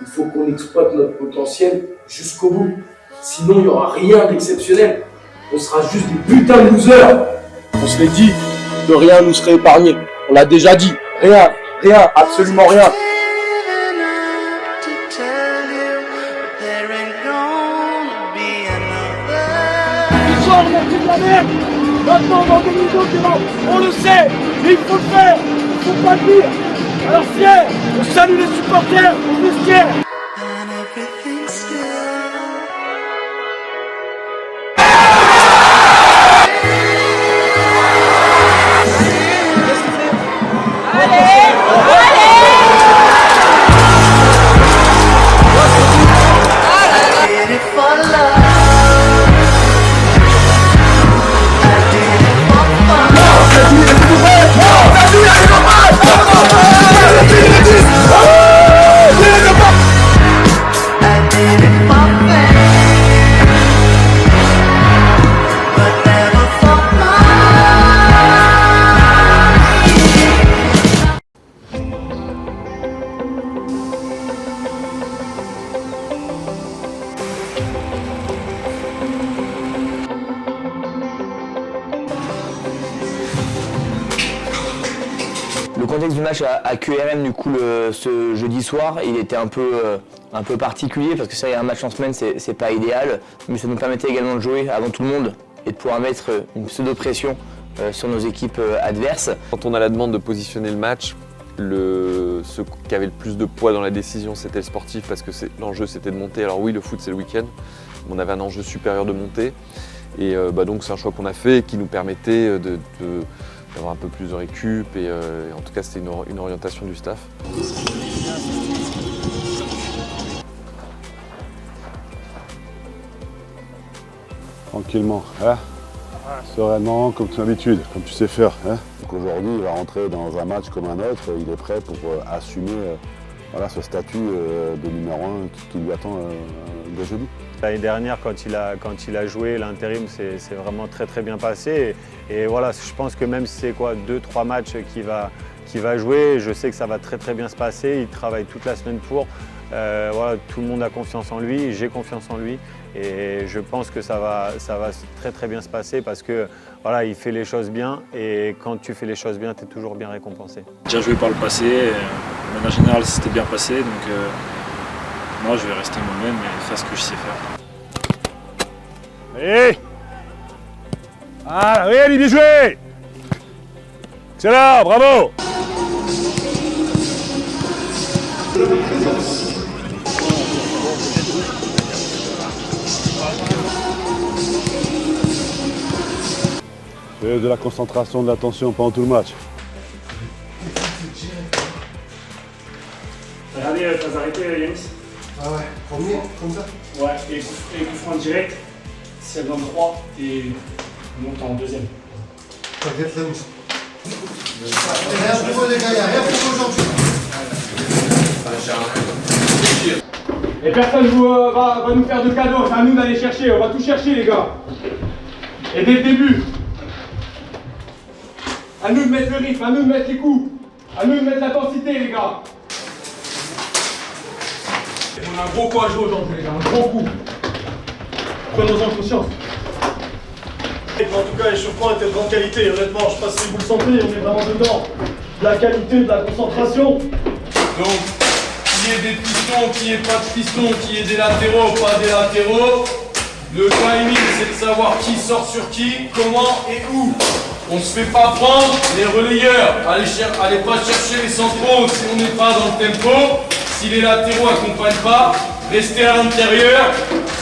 Il faut qu'on exploite notre potentiel jusqu'au bout. Sinon, il n'y aura rien d'exceptionnel. On sera juste des putains de losers. On se l'est dit que rien nous serait épargné. On l'a déjà dit. Rien, absolument rien. Bonsoir, on a pris de la merde. Maintenant, on va organiser autrement. On le sait, mais il faut le faire. Il faut pas le dire. Alors fier, on salue les supporters, on est fiers. Le contexte du match à QRM, du coup, ce jeudi soir, il était un peu particulier parce que c'est un match en semaine, c'est pas idéal, mais ça nous permettait également de jouer avant tout le monde et de pouvoir mettre une pseudo-pression sur nos équipes adverses. Quand on a la demande de positionner le match, ce qui avait le plus de poids dans la décision, c'était le sportif parce que l'enjeu c'était de monter. Alors oui, le foot c'est le week-end, mais on avait un enjeu supérieur de monter. Et donc c'est un choix qu'on a fait et qui nous permettait d'avoir un peu plus de récup et en tout cas c'était une orientation du staff. Tranquillement, hein, sereinement, comme d'habitude, comme tu sais faire. Hein. Donc aujourd'hui, il va rentrer dans un match comme un autre, il est prêt pour assumer voilà, ce statut de numéro 1 qui lui attend le jeudi. L'année dernière, quand il a joué, l'intérim c'est vraiment très bien passé. Et voilà, je pense que même si c'est 2-3 matchs qu'il va jouer, je sais que ça va très bien se passer. Il travaille toute la semaine pour. Voilà, tout le monde a confiance en lui, j'ai confiance en lui. Et je pense que ça va très bien se passer parce que voilà, il fait les choses bien. Et quand tu fais les choses bien, tu es toujours bien récompensé. J'ai déjà joué par le passé, de manière générale c'était bien passé. Donc moi je vais rester moi-même et faire ce que je sais faire. Allez! Ah oui, allez, bien joué! Excellent, bravo! De la concentration, de l'attention pendant tout le match. Regardez, t'as arrêté Yanis. Ah ouais, premier, comme ça? Ouais, et coup franc direct, si elle donne 3 et on monte en deuxième. T'inquiète, Yanis. Rien pour eux les gars, y'a rien pour eux aujourd'hui. Et personne va nous faire de cadeaux, c'est à nous d'aller chercher, on va tout chercher les gars. Et dès le début, à nous de mettre le rythme, à nous de mettre les coups, à nous de mettre l'intensité les gars. On a un gros coup à jouer aujourd'hui les gars, un gros coup. Prenons-en conscience. En tout cas, les surpoints étaient de grande qualité, honnêtement, je sais pas si vous le sentez, on est vraiment dedans. De la qualité, de la concentration. Donc, qu'il y ait des pistons, qu'il n'y ait pas de pistons, qu'il y ait des latéraux, pas des latéraux. Le timing, c'est de savoir qui sort sur qui, comment et où. On se fait pas prendre les relayeurs. Allez pas chercher les centraux si on n'est pas dans le tempo. Si les latéraux accompagnent pas, restez à l'intérieur.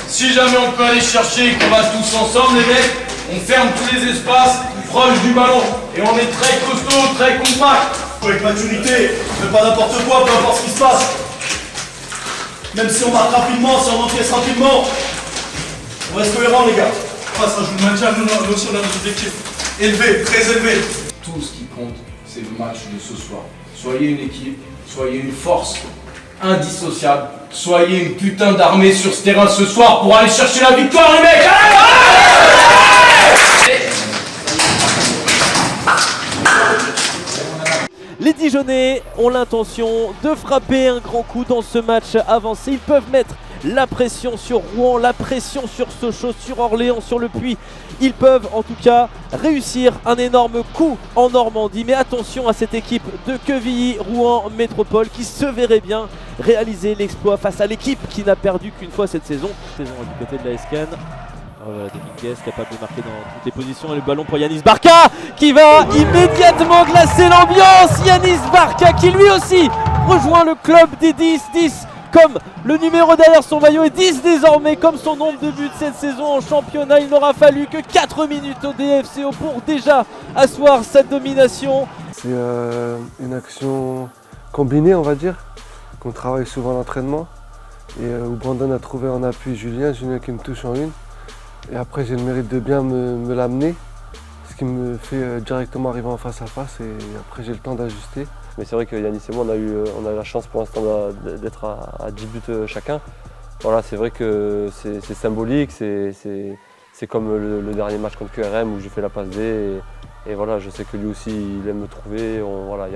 Si jamais on peut aller chercher et qu'on va tous ensemble, les mecs, on ferme tous les espaces proches du ballon. Et on est très costaud, très compact. Avec maturité, ne pas n'importe quoi, peu importe ce qui se passe. Même si on marque rapidement, si on encaisse rapidement, on reste cohérent les gars. Ça joue le maintien, nous aussi on a nos objectifs. Élevé, très élevé. Tout ce qui compte, c'est le match de ce soir. Soyez une équipe, soyez une force indissociable. Soyez une putain d'armée sur ce terrain ce soir pour aller chercher la victoire les mecs. Les Dijonais ont l'intention de frapper un grand coup dans ce match avancé. Ils peuvent mettre la pression sur Rouen, la pression sur Sochaux, sur Orléans, sur Le Puy. Ils peuvent en tout cas réussir un énorme coup en Normandie. Mais attention à cette équipe de Quevilly-Rouen Métropole qui se verrait bien réaliser l'exploit face à l'équipe qui n'a perdu qu'une fois cette saison. Du côté de la SCAN. Dominguez capable de marquer dans toutes les positions et le ballon pour Yanis Barca qui va immédiatement glacer l'ambiance. Yanis Barca qui lui aussi rejoint le club des 10 comme le numéro derrière son maillot et 10 désormais comme son nombre de buts cette saison en championnat. Il n'aura fallu que 4 minutes au DFCO pour déjà asseoir sa domination. C'est une action combinée, on va dire, qu'on travaille souvent à l'entraînement et où Brandon a trouvé en appui Julien qui me touche en une. Et après j'ai le mérite de bien me l'amener, ce qui me fait directement arriver en face à face et après j'ai le temps d'ajuster. Mais c'est vrai que Yanis et moi on a eu la chance pour l'instant d'être à 10 buts chacun. Voilà, c'est vrai que c'est symbolique, c'est comme le dernier match contre QRM où j'ai fait la passe D. Et voilà, je sais que lui aussi il aime me trouver, voilà,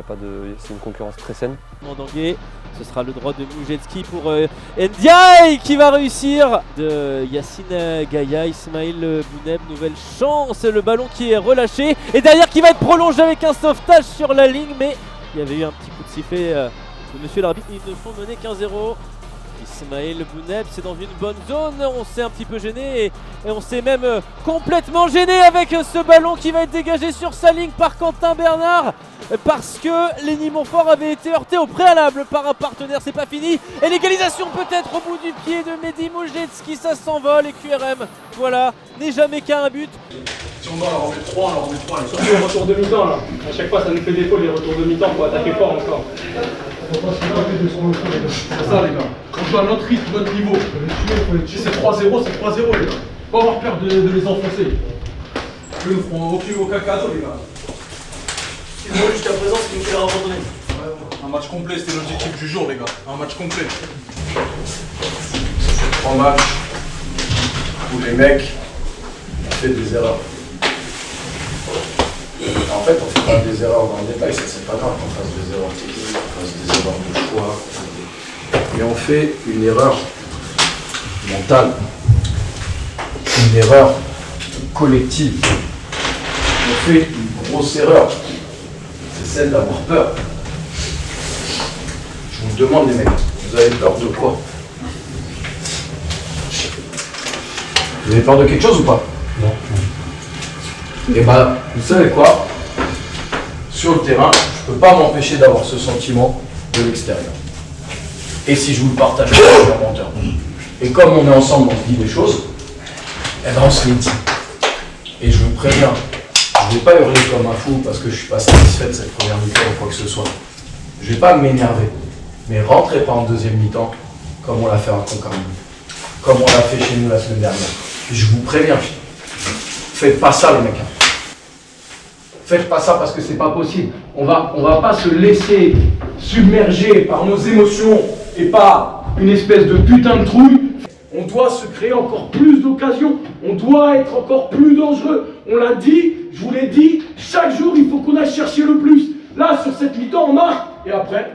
c'est une concurrence très saine. Mandangué, ce sera le droit de Moujetski pour Ndiaye qui va réussir de Yacine Gaïa, Ismail Bouneb, nouvelle chance, le ballon qui est relâché et derrière qui va être prolongé avec un sauvetage sur la ligne, mais il y avait eu un petit coup de sifflet de monsieur l'arbitre, ils ne font mener qu'1-0. Ismail Bouneb, c'est dans une bonne zone, on s'est un petit peu gêné et on s'est même complètement gêné avec ce ballon qui va être dégagé sur sa ligne par Quentin Bernard parce que Lenny Montfort avait été heurté au préalable par un partenaire, c'est pas fini. Et l'égalisation peut-être au bout du pied de Mehdi Moujetski, ça s'envole et QRM, voilà, n'est jamais qu'à un but. Si on doit leur remettre 3, on leur remet 3. Surtout les retours de mi-temps là. À chaque fois ça nous fait défaut les retours de mi-temps pour attaquer fort encore. C'est ça les gars. On joue à notre rythme, notre niveau. Si c'est 3-0, c'est 3-0 les gars. Pas avoir peur de les enfoncer. Eux nous feront aucun cadeau les gars. Ce qu'ils ont eu jusqu'à présent, c'est qu'ils nous fait la abandonner. Un match complet, c'était l'objectif du jour les gars. Un match complet. C'est 3 matchs où les mecs ont fait des erreurs. En fait, on fait pas des erreurs dans le détail, ça c'est pas grave qu'on fasse des erreurs techniques, qu'on fasse des erreurs de choix. Mais on fait une erreur mentale, une erreur collective. On fait une grosse erreur, c'est celle d'avoir peur. Je vous demande les mecs, vous avez peur de quoi? Vous avez peur de quelque chose ou pas? Non. Et bah, vous savez quoi? Sur le terrain, je ne peux pas m'empêcher d'avoir ce sentiment de l'extérieur. Et si je vous le partage, je suis un menteur. Et comme on est ensemble, on se dit des choses, eh ben on se les dit. Et je vous préviens, je ne vais pas hurler comme un fou parce que je ne suis pas satisfait de cette première mi-temps ou quoi que ce soit. Je ne vais pas m'énerver. Mais rentrez pas en deuxième mi-temps comme on l'a fait à Concarneau, comme on l'a fait chez nous la semaine dernière. Je vous préviens. Faites pas ça les mecs. Faites pas ça parce que c'est pas possible. On va pas se laisser submerger par nos émotions et par une espèce de putain de trouille. On doit se créer encore plus d'occasions. On doit être encore plus dangereux. On l'a dit, je vous l'ai dit, chaque jour il faut qu'on aille chercher le plus. Là sur cette mi-temps on marque et après.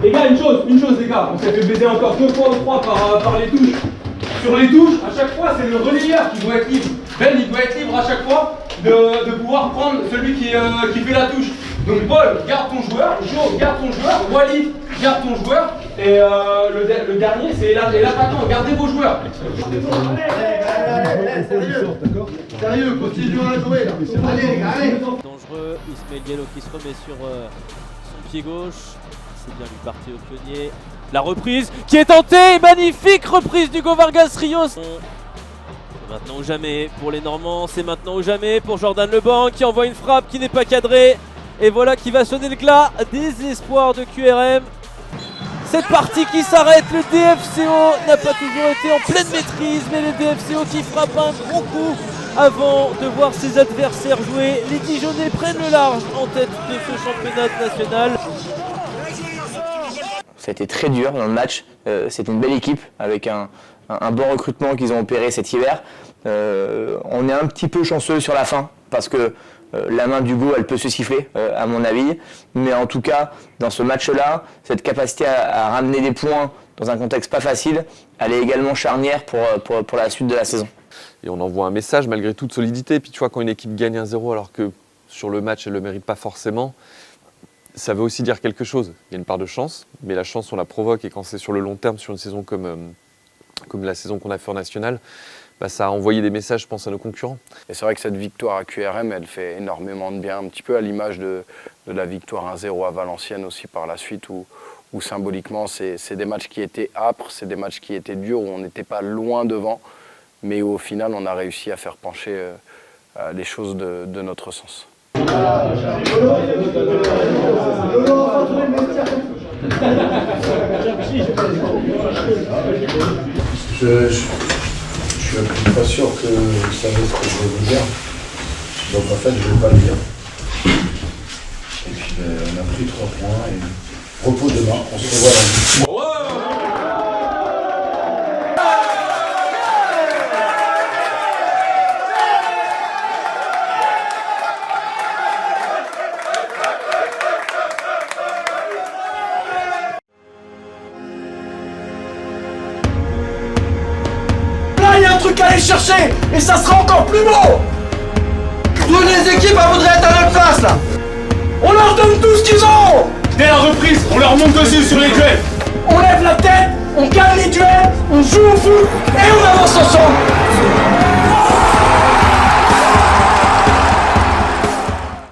Les gars, une chose les gars, on s'est fait baiser encore 2 fois ou 3 par les touches. Sur les touches, à chaque fois, c'est le relayeur qui doit être libre. Ben, il doit être libre à chaque fois de pouvoir prendre celui qui fait la touche. Donc Paul, garde ton joueur, Jo, garde ton joueur, Walid, garde ton joueur. Et le dernier, c'est l'attaquant, gardez vos joueurs. Allez, sérieux, d'accord? Sérieux, continuons à jouer là. Allez les gars, allez. Dangereux, Ismail Diallo qui se remet sur son pied gauche. C'est bien lui parti au pionnier. La reprise qui est tentée, magnifique reprise d'Hugo Vargas Rios. C'est maintenant ou jamais pour les Normands, c'est maintenant ou jamais pour Jordan Leban qui envoie une frappe qui n'est pas cadrée. Et voilà qui va sonner le glas des espoirs de QRM. Cette partie qui s'arrête, le DFCO n'a pas toujours été en pleine maîtrise, mais le DFCO qui frappe un gros coup avant de voir ses adversaires jouer. Les Dijonais prennent le large en tête de ce championnat national. Ça a été très dur dans le match. C'était une belle équipe avec un bon recrutement qu'ils ont opéré cet hiver. On est un petit peu chanceux sur la fin parce que la main d'Hugo, elle peut se siffler, à mon avis. Mais en tout cas, dans ce match-là, cette capacité à ramener des points dans un contexte pas facile, elle est également charnière pour la suite de la saison. Et on envoie un message malgré toute solidité. Puis tu vois, quand une équipe gagne 1-0 alors que sur le match, elle ne le mérite pas forcément, ça veut aussi dire quelque chose. Il y a une part de chance, mais la chance, on la provoque. Et quand c'est sur le long terme, sur une saison comme la saison qu'on a fait en national, bah, ça a envoyé des messages, je pense, à nos concurrents. Et c'est vrai que cette victoire à QRM, elle fait énormément de bien, un petit peu à l'image de la victoire 1-0 à Valenciennes aussi par la suite, où symboliquement, c'est des matchs qui étaient âpres, c'est des matchs qui étaient durs, où on n'était pas loin devant, mais où au final, on a réussi à faire pencher les choses de notre sens. Je suis pas sûr que vous savez ce que je vais vous dire. Donc en fait, je ne vais pas le dire. Et puis on a pris 3 points et repos demain, on se revoit lundi. À aller chercher et ça sera encore plus beau. Toutes les équipes voudraient être à notre place là. On leur donne tout ce qu'ils ont. Dès la reprise, on leur monte dessus sur les duels. On lève la tête, on gagne les duels, on joue au foot et on avance ensemble.